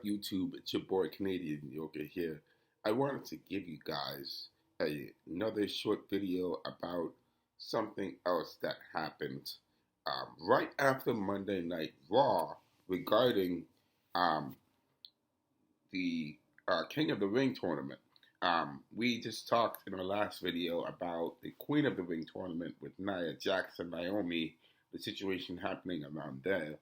YouTube? It's your boy Canadian Yoga here. I wanted to give you guys another short video about something else that happened right after Monday Night Raw regarding um, the King of the Ring tournament. We just talked in our last video about the Queen of the Ring tournament with Nia Jax and Naomi, the situation happening around there.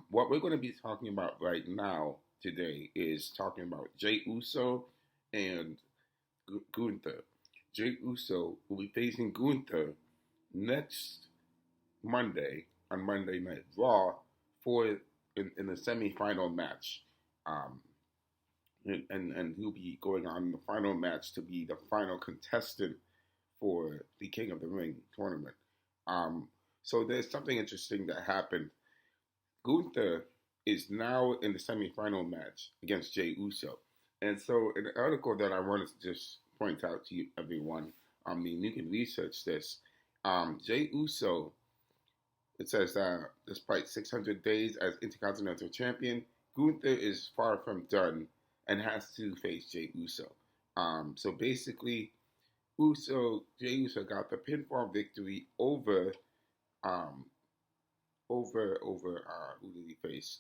What we're going to be talking about right now today is talking about Jey Uso and Gunther. Jey Uso will be facing Gunther next Monday on Monday Night Raw for in the semifinal match. Um, and he'll be going on in the final match to be the final contestant for the King of the Ring tournament. So there's something interesting that happened. Gunther is now in the semifinal match against Jey Uso. And so in the article that I wanted to just point out to you, everyone, you can research this. Jey Uso, it says that despite 600 days as Intercontinental Champion, Gunther is far from done and has to face Jey Uso. So basically, Jey Uso got the pinfall victory over who did he face?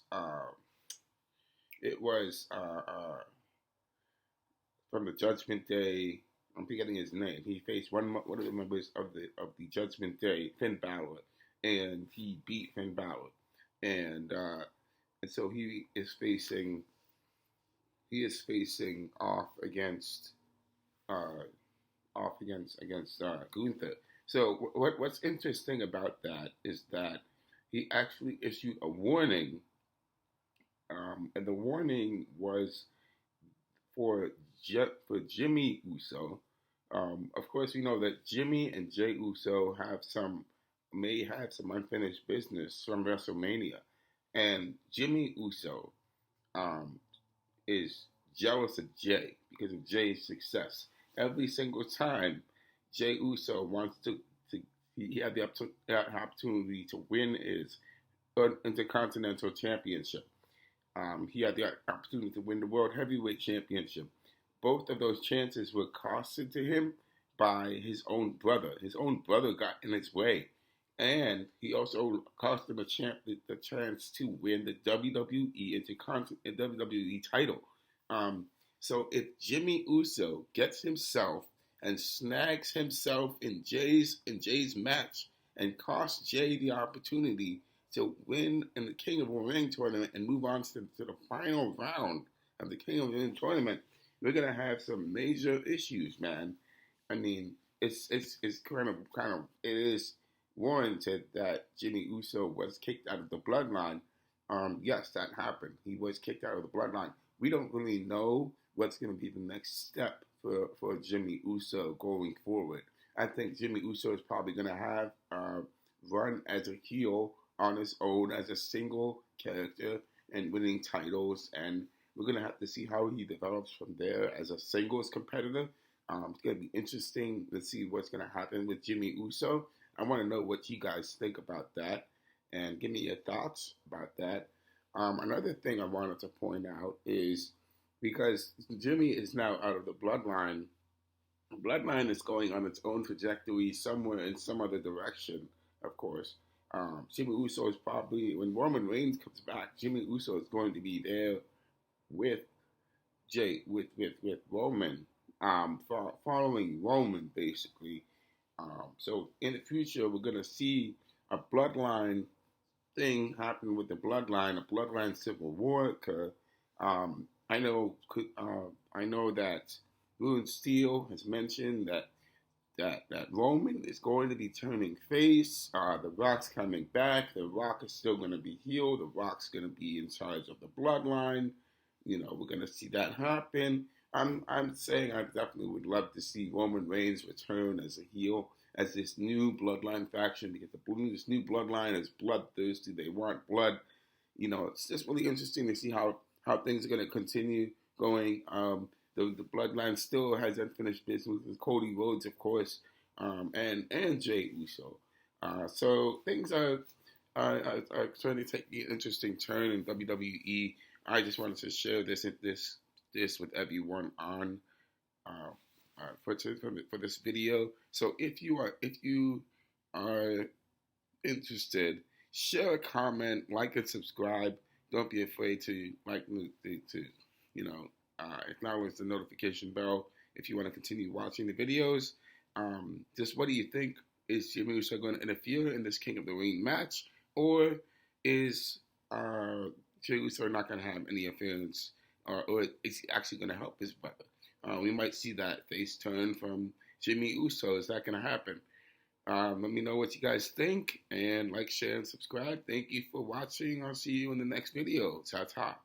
It was from the Judgment Day. I'm forgetting his name. He faced one of the members of the Judgment Day, Finn Balor, and he beat Finn Balor, and so he is facing off against Gunther. So what's interesting about that is that he actually issued a warning, and the warning was for Jimmy Uso. Of course, we know that Jimmy and Jey Uso may have some unfinished business from WrestleMania, and Jimmy Uso is jealous of Jey because of Jey's success. Every single time Jey Uso wants he had the opportunity to win his Intercontinental Championship. He had the opportunity to win the World Heavyweight Championship. Both of those chances were costed to him by his own brother. His own brother got in his way. And he also cost him the chance to win the WWE title. So if Jimmy Uso gets himself and snags himself in Jey's match and costs Jey the opportunity to win in the King of the Ring tournament and move on to the final round of the King of the Ring tournament, we're gonna have some major issues, man. I mean, it's kind of it is warranted that Jimmy Uso was kicked out of the Bloodline. Yes, that happened. He was kicked out of the Bloodline. We don't really know what's going to be the next step for Jimmy Uso going forward. I think Jimmy Uso is probably going to have run as a heel on his own as a single character and winning titles, and we're going to have to see how he develops from there as a singles competitor. It's going to be interesting to see what's going to happen with Jimmy Uso. I want to know what you guys think about that, and give me your thoughts about that. Another thing I wanted to point out is because Jimmy is now out of the Bloodline, Bloodline is going on its own trajectory somewhere in some other direction, of course. Jimmy Uso is probably, when Roman Reigns comes back, Jimmy Uso is going to be there with Roman, following Roman, basically. So in the future, we're going to see a Bloodline thing happen with the Bloodline, a Bloodline civil war occur. I know that Ruben Steele has mentioned that Roman is going to be turning face. The Rock's coming back. The Rock is still going to be heel. The Rock's going to be in charge of the Bloodline. We're going to see that happen. I'm saying I definitely would love to see Roman Reigns return as a heel, as this new Bloodline faction, because this new Bloodline is bloodthirsty. They want blood. It's just really interesting to see how things are going to continue going. The Bloodline still has unfinished business with Cody Rhodes, of course, and Jey Uso. So things are starting to take an interesting turn in WWE. I just wanted to share this with everyone on for this video. So if you are interested, share a comment, like and subscribe. Don't be afraid to acknowledge the notification bell if you want to continue watching the videos. Just what do you think? Is Jimmy Uso going to interfere in this King of the Ring match, or is Jey Uso not going to have any interference, or is he actually going to help his brother? We might see that face turn from Jimmy Uso. Is that going to happen? Let me know what you guys think, and like, share, and subscribe. Thank you for watching. I'll see you in the next video. Ta-ta.